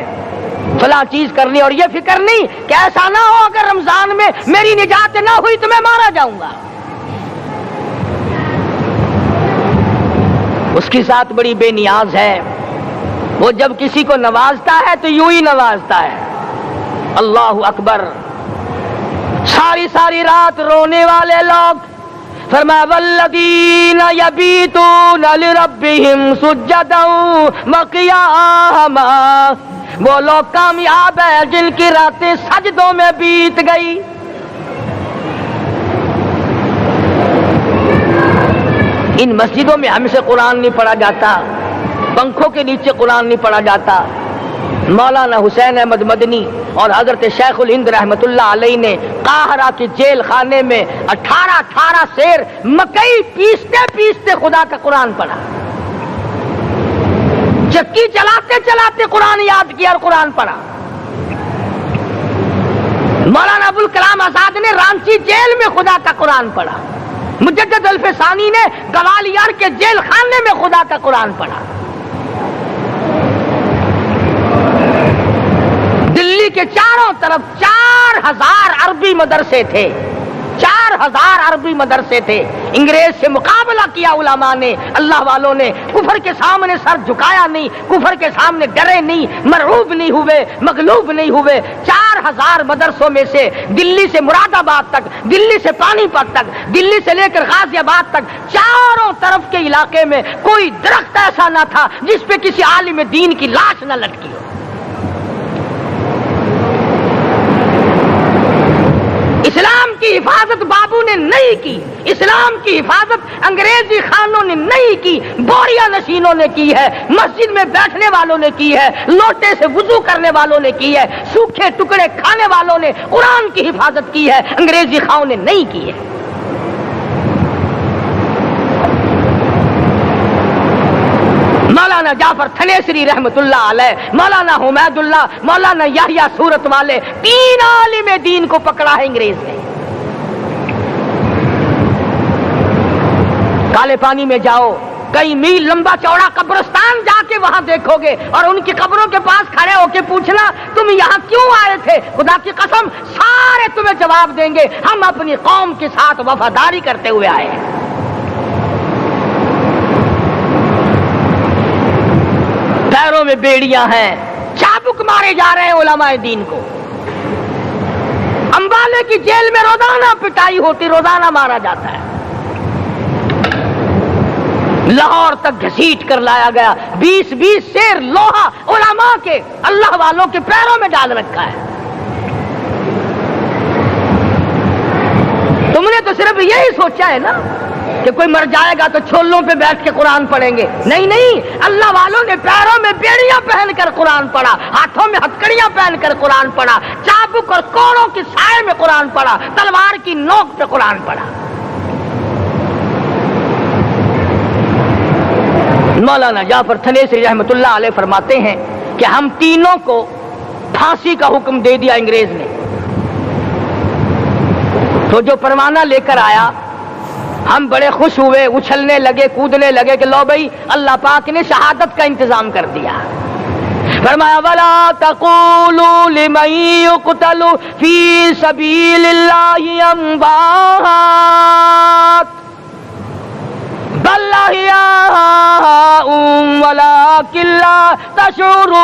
S1: فلاں چیز کرنی، اور یہ فکر نہیں کہ ایسا نہ ہو اگر رمضان میں میری نجات نہ ہوئی تو میں مارا جاؤں گا۔ اس کی ذات بڑی بے نیاز ہے، وہ جب کسی کو نوازتا ہے تو یوں ہی نوازتا ہے۔ اللہ اکبر۔ ساری ساری رات رونے والے لوگ، فرمایا والذین یبیتون لربہم سجدا وقیاما، وہ لوگ کامیاب ہیں جن کی راتیں سجدوں میں بیت گئی۔ ان مسجدوں میں ہم سے قرآن نہیں پڑھا جاتا، پنکھوں کے نیچے قرآن نہیں پڑھا جاتا۔ مولانا حسین احمد مدنی اور حضرت شیخ الہند رحمت اللہ علیہ نے قاہرہ کے جیل خانے میں 18 سیر مکئی پیستے پیستے خدا کا قرآن پڑھا، چکی چلاتے چلاتے قرآن یاد کیا اور قرآن پڑھا۔ مولانا ابوالکلام آزاد نے رانچی جیل میں خدا کا قرآن پڑھا، مجدد الفسانی نے گوالیار کے جیل خانے میں خدا کا قرآن پڑھا۔ دلی کے چاروں طرف 4000 عربی مدرسے تھے، 4000 عربی مدرسے تھے۔ انگریز سے مقابلہ کیا علماء نے، اللہ والوں نے، کفر کے سامنے سر جھکایا نہیں، کفر کے سامنے ڈرے نہیں، مرعوب نہیں ہوئے، مغلوب نہیں ہوئے۔ 4000 مدرسوں میں سے دلی سے مراد آباد تک، دلی سے پانی پت تک، دلی سے لے کر غازی آباد تک، چاروں طرف کے علاقے میں کوئی درخت ایسا نہ تھا جس پہ کسی عالم دین کی لاش نہ لٹکی ہو۔ اسلام کی کی حفاظت بابو نے نہیں کی، اسلام کی حفاظت انگریزی خانوں نے نہیں کی، بوریا نشینوں نے کی ہے، مسجد میں بیٹھنے والوں نے کی ہے، لوٹے سے وضو کرنے والوں نے کی ہے، سوکھے ٹکڑے کھانے والوں نے قرآن کی حفاظت کی ہے، انگریزی خانوں نے نہیں کی ہے۔ مولانا جعفر تھنیسری رحمت اللہ علیہ، مولانا حمید اللہ، مولانا یحییٰ صورت والے، 3 عالم دین کو پکڑا ہے انگریز نے۔ کالے پانی میں جاؤ، کئی میل لمبا چوڑا قبرستان جا کے وہاں دیکھو گے اور ان کی قبروں کے پاس کھڑے ہو کے پوچھنا تم یہاں کیوں آئے تھے، خدا کی قسم سارے تمہیں جواب دیں گے ہم اپنی قوم کے ساتھ وفاداری کرتے ہوئے آئے ہیں۔ پیروں میں بیڑیاں ہیں، چابک مارے جا رہے ہیں علماء دین کو۔ امبالے کی جیل میں روزانہ پٹائی ہوتی، روزانہ مارا جاتا ہے۔ لاہور تک گھسیٹ کر لایا گیا، 20 سیر لوہا علماء کے، اللہ والوں کے پیروں میں ڈال رکھا ہے۔ تم نے تو صرف یہی سوچا ہے نا کہ کوئی مر جائے گا تو چھولوں پہ بیٹھ کے قرآن پڑھیں گے، نہیں نہیں، اللہ والوں نے پیروں میں بیڑیاں پہن کر قرآن پڑھا، ہاتھوں میں ہتکڑیاں پہن کر قرآن پڑھا، چابک اور کوڑوں کی سائے میں قرآن پڑھا، تلوار کی نوک پہ قرآن پڑھا۔ مولانا جعفر تھنیسری رحمت اللہ علیہ فرماتے ہیں کہ ہم تینوں کو پھانسی کا حکم دے دیا انگریز نے، تو جو پروانہ لے کر آیا ہم بڑے خوش ہوئے، اچھلنے لگے، کودنے لگے کہ لو بھائی اللہ پاک نے شہادت کا انتظام کر دیا۔ فرمایا وَلَا تَقُولُوا لِمَن يُقْتَلُ فِي سَبِيلِ اللَّهِ أَمْوَاتٌ بَلْ أَحْيَاءٌ وَلَٰكِن لَّا تَشْعُرُونَ۔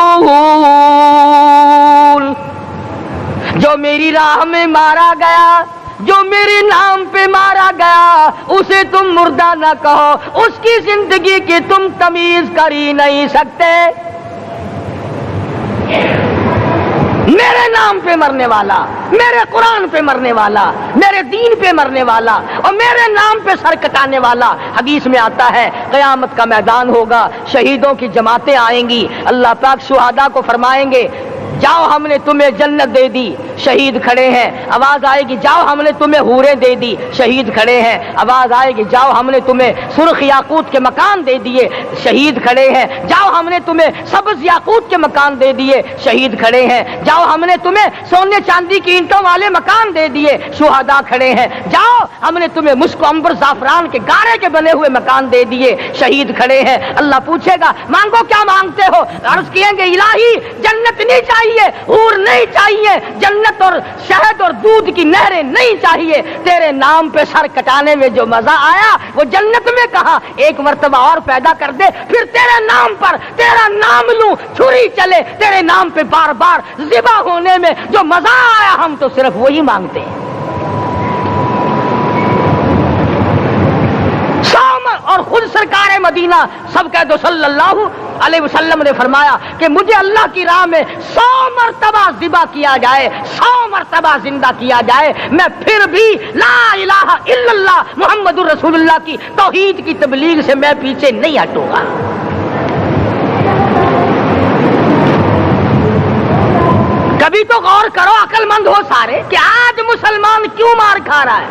S1: جو میری راہ میں مارا گیا، جو میرے نام پہ مارا گیا، اسے تم مردہ نہ کہو، اس کی زندگی کی تم تمیز کر ہی نہیں سکتے۔ میرے نام پہ مرنے والا، میرے قرآن پہ مرنے والا، میرے دین پہ مرنے والا اور میرے نام پہ سر کٹانے والا۔ حدیث میں آتا ہے قیامت کا میدان ہوگا، شہیدوں کی جماعتیں آئیں گی، اللہ پاک شہداء کو فرمائیں گے جاؤ ہم نے تمہیں جنت دے دی، شہید کھڑے ہیں، آواز آئے گی جاؤ ہم نے تمہیں حوریں دے دی، شہید کھڑے ہیں، آواز آئے گی جاؤ ہم نے تمہیں سرخ یاقوت کے مکان دے دیے، شہید کھڑے ہیں، جاؤ ہم نے تمہیں سبز یاقوت کے مکان دے دیے، شہید کھڑے ہیں، جاؤ ہم نے تمہیں سونے چاندی کی اینٹوں والے مکان دے دیے، شہداء کھڑے ہیں، جاؤ ہم نے تمہیں مشک و عنبر زعفران کے گارے کے بنے ہوئے مکان دے دیے، شہید کھڑے ہیں۔ اللہ پوچھے گا مانگو کیا مانگتے ہو؟ عرض کیے گے الہی جنت نہیں چاہیے، حور نہیں چاہیے، جنت اور شہد اور دودھ کی نہریں نہیں چاہیے، تیرے نام پہ سر کٹانے میں جو مزہ آیا وہ جنت میں کہاں، ایک مرتبہ اور پیدا کر دے پھر تیرے نام پر تیرا نام لوں، چھری چلے تیرے نام پہ بار بار ذبح ہونے میں جو مزہ آیا، ہم تو صرف وہی مانگتے ہیں۔ اور خود سرکار مدینہ سب کہہ دو صلی اللہ علیہ وسلم نے فرمایا کہ مجھے اللہ کی راہ میں 100 مرتبہ ذبح کیا جائے، 100 مرتبہ زندہ کیا جائے، میں پھر بھی لا الہ الا اللہ محمد الرسول اللہ کی توحید کی تبلیغ سے میں پیچھے نہیں ہٹوں گا۔ کبھی تو غور کرو عقل مند ہو سارے کہ آج مسلمان کیوں مار کھا رہا ہے؟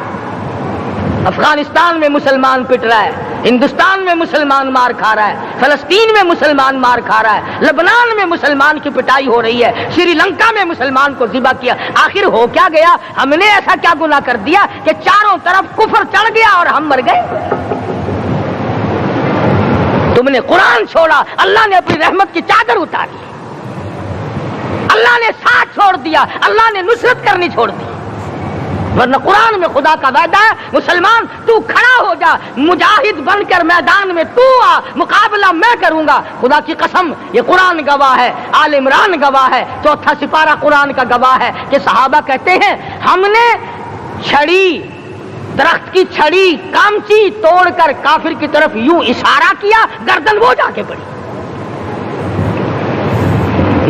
S1: افغانستان میں مسلمان پٹ رہا ہے، ہندوستان میں مسلمان مار کھا رہا ہے، فلسطین میں مسلمان مار کھا رہا ہے، لبنان میں مسلمان کی پٹائی ہو رہی ہے، سری لنکا میں مسلمان کو ذبح کیا۔ آخر ہو کیا گیا؟ ہم نے ایسا کیا گناہ کر دیا کہ چاروں طرف کفر چڑھ گیا اور ہم مر گئے؟ تم نے قرآن چھوڑا، اللہ نے اپنی رحمت کی چادر اتاری، اللہ نے ساتھ چھوڑ دیا، اللہ نے نصرت کرنی چھوڑ دی، ورنہ قرآن میں خدا کا وعدہ ہے مسلمان تو کھڑا ہو جا، مجاہد بن کر میدان میں تو آ، مقابلہ میں کروں گا۔ خدا کی قسم یہ قرآن گواہ ہے، آل عمران گواہ ہے، 4 سپارہ قرآن کا گواہ ہے کہ صحابہ کہتے ہیں ہم نے چھڑی، درخت کی چھڑی کامچی توڑ کر کافر کی طرف یوں اشارہ کیا، گردن وہ جا کے پڑی۔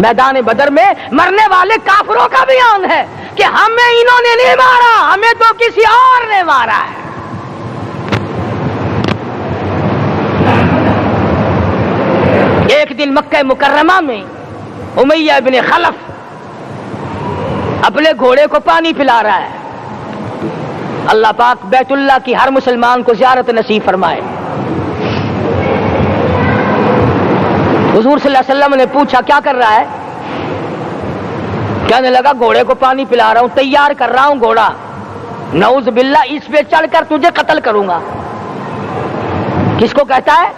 S1: میدان بدر میں مرنے والے کافروں کا بیان ہے، کہ ہمیں انہوں نے نہیں مارا، ہمیں تو کسی اور نے مارا ہے۔ ایک دن مکہ مکرمہ میں امیہ ابن خلف اپنے گھوڑے کو پانی پلا رہا ہے۔ اللہ پاک بیت اللہ کی ہر مسلمان کو زیارت نصیب فرمائے۔ حضور صلی اللہ علیہ وسلم نے پوچھا کیا کر رہا ہے؟ کہنے لگا گھوڑے کو پانی پلا رہا ہوں، تیار کر رہا ہوں گھوڑا، نعوذ باللہ اس پہ چڑھ کر تجھے قتل کروں گا۔ کس کو کہتا ہے؟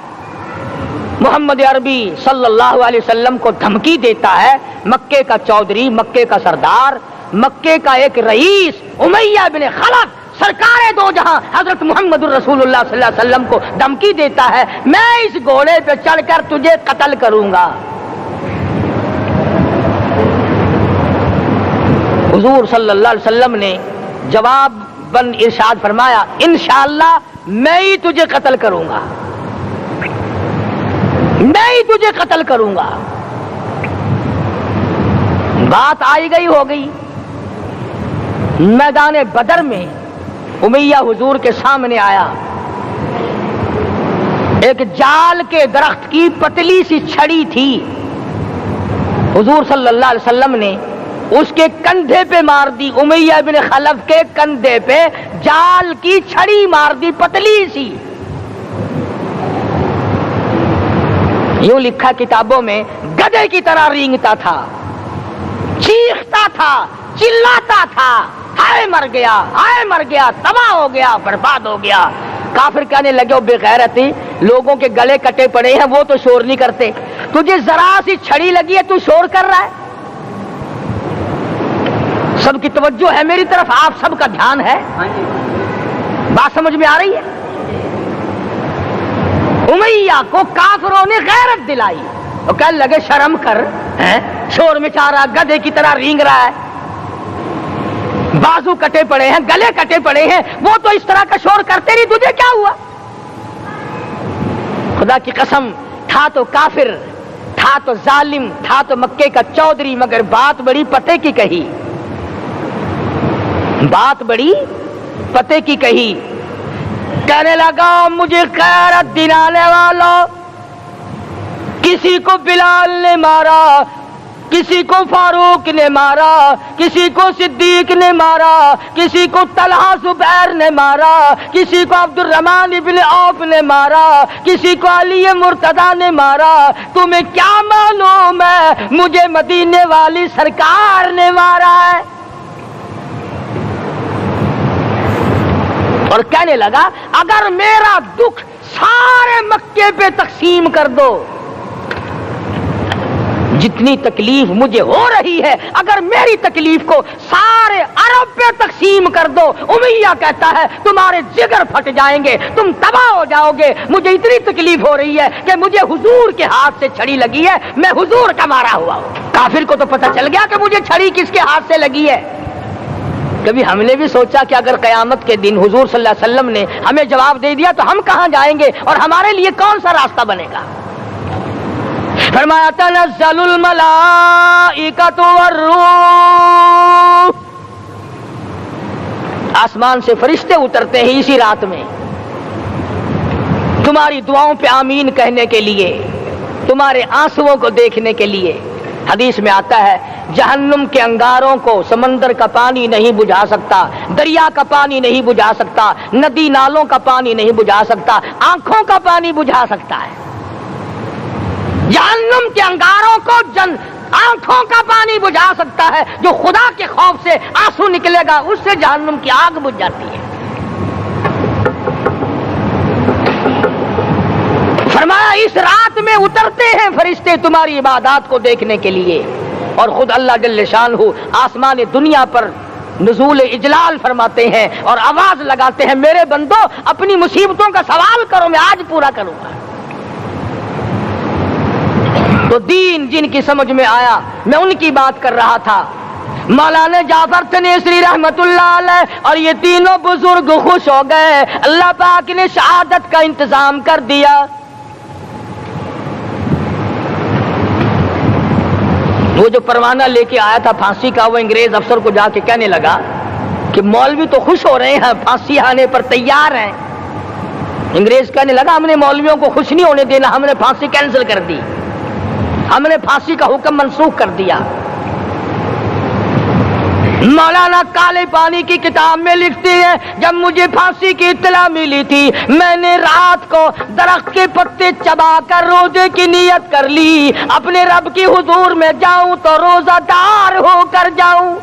S1: محمد عربی صلی اللہ علیہ وسلم کو دھمکی دیتا ہے۔ مکے کا چودھری، مکے کا سردار، مکے کا ایک رئیس امیہ بن خلف سرکار دو جہاں حضرت محمد الرسول اللہ صلی اللہ علیہ وسلم کو دھمکی دیتا ہے میں اس گھوڑے پہ چڑھ کر تجھے قتل کروں گا۔ حضور صلی اللہ علیہ وسلم نے جواب بن ارشاد فرمایا انشاءاللہ میں ہی تجھے قتل کروں گا، میں ہی تجھے قتل کروں گا۔ بات آئی گئی ہو گئی۔ میدان بدر میں امیہ حضور کے سامنے آیا، ایک جال کے درخت کی پتلی سی چھڑی تھی، حضور صلی اللہ علیہ وسلم نے اس کے کندھے پہ مار دی، امیہ بن خلف کے کندھے پہ جال کی چھڑی مار دی پتلی سی۔ یوں لکھا کتابوں میں گدھے کی طرح رینگتا تھا، چیختا تھا، چلاتا تھا، ہائے مر گیا، ہائے مر گیا، تباہ ہو گیا، برباد ہو گیا۔ کافر کہنے لگے وہ بے غیرتی، لوگوں کے گلے کٹے پڑے ہیں وہ تو شور نہیں کرتے، تجھے ذرا سی چھڑی لگی ہے تو شور کر رہا ہے۔ سب کی توجہ ہے میری طرف، آپ سب کا دھیان ہے، بات سمجھ میں آ رہی ہے؟ امیہ کو کافروں نے غیرت دلائی، وہ کہنے لگے شرم کر، شور مچا رہا، گدھے کی طرح رینگ رہا ہے، بازو کٹے پڑے ہیں، گلے کٹے پڑے ہیں، وہ تو اس طرح کا شور کرتے نہیں، تجھے کیا ہوا؟ خدا کی قسم، تھا تو کافر، تھا تو ظالم، تھا تو مکے کا چودھری، مگر بات بڑی پتے کی کہی، بات بڑی پتے کی کہی۔ کہنے لگا مجھے غیرت دلانے والوں، کسی کو بلال نے مارا، کسی کو فاروق نے مارا، کسی کو صدیق نے مارا، کسی کو طلحہ زبیر نے مارا، کسی کو عبد الرحمن ابن عوف نے مارا، کسی کو علی مرتضیٰ نے مارا، تمہیں کیا معلوم ہے مجھے مدینے والی سرکار نے مارا ہے؟ اور کہنے لگا اگر میرا دکھ سارے مکے پہ تقسیم کر دو، جتنی تکلیف مجھے ہو رہی ہے اگر میری تکلیف کو سارے عرب پہ تقسیم کر دو، امیہ کہتا ہے تمہارے جگر پھٹ جائیں گے، تم تباہ ہو جاؤ گے، مجھے اتنی تکلیف ہو رہی ہے کہ مجھے حضور کے ہاتھ سے چھڑی لگی ہے، میں حضور کا مارا ہوا ہوں۔ کافر کو تو پتہ چل گیا کہ مجھے چھڑی کس کے ہاتھ سے لگی ہے۔ کبھی ہم نے بھی سوچا کہ اگر قیامت کے دن حضور صلی اللہ علیہ وسلم نے ہمیں جواب دے دیا تو ہم کہاں جائیں گے اور ہمارے لیے کون سا راستہ بنے گا؟ فرمایا تنزل الملائکۃ والروح، آسمان سے فرشتے اترتے ہیں اسی رات میں تمہاری دعاؤں پہ آمین کہنے کے لیے، تمہارے آنسوؤں کو دیکھنے کے لیے۔ حدیث میں آتا ہے جہنم کے انگاروں کو سمندر کا پانی نہیں بجھا سکتا، دریا کا پانی نہیں بجھا سکتا، ندی نالوں کا پانی نہیں بجھا سکتا، آنکھوں کا پانی بجھا سکتا ہے۔ جہنم کے انگاروں کو آنکھوں کا پانی بجھا سکتا ہے، جو خدا کے خوف سے آنسو نکلے گا اس سے جہنم کی آگ بجھ جاتی ہے۔ فرمایا اس رات میں اترتے ہیں فرشتے تمہاری عبادات کو دیکھنے کے لیے، اور خود اللہ جل شانہ آسمان دنیا پر نزول اجلال فرماتے ہیں اور آواز لگاتے ہیں میرے بندو اپنی مصیبتوں کا سوال کرو، میں آج پورا کروں گا۔ تو دین جن کی سمجھ میں آیا، میں ان کی بات کر رہا تھا، مولانا جعفر تنیسری رحمت اللہ علیہ اور یہ تینوں بزرگ خوش ہو گئے، اللہ پاک نے شہادت کا انتظام کر دیا۔ وہ جو پروانہ لے کے آیا تھا پھانسی کا، وہ انگریز افسر کو جا کے کہنے لگا کہ مولوی تو خوش ہو رہے ہیں، پھانسی آنے پر تیار ہیں۔ انگریز کہنے لگا ہم نے مولویوں کو خوش نہیں ہونے دینا، ہم نے پھانسی کینسل کر دی، ہم نے پھانسی کا حکم منسوخ کر دیا۔ مولانا کالے پانی کی کتاب میں لکھتے ہیں جب مجھے پھانسی کی اطلاع ملی تھی میں نے رات کو درخت کے پتے چبا کر روزے کی نیت کر لی، اپنے رب کی حضور میں جاؤں تو روزہ دار ہو کر جاؤں۔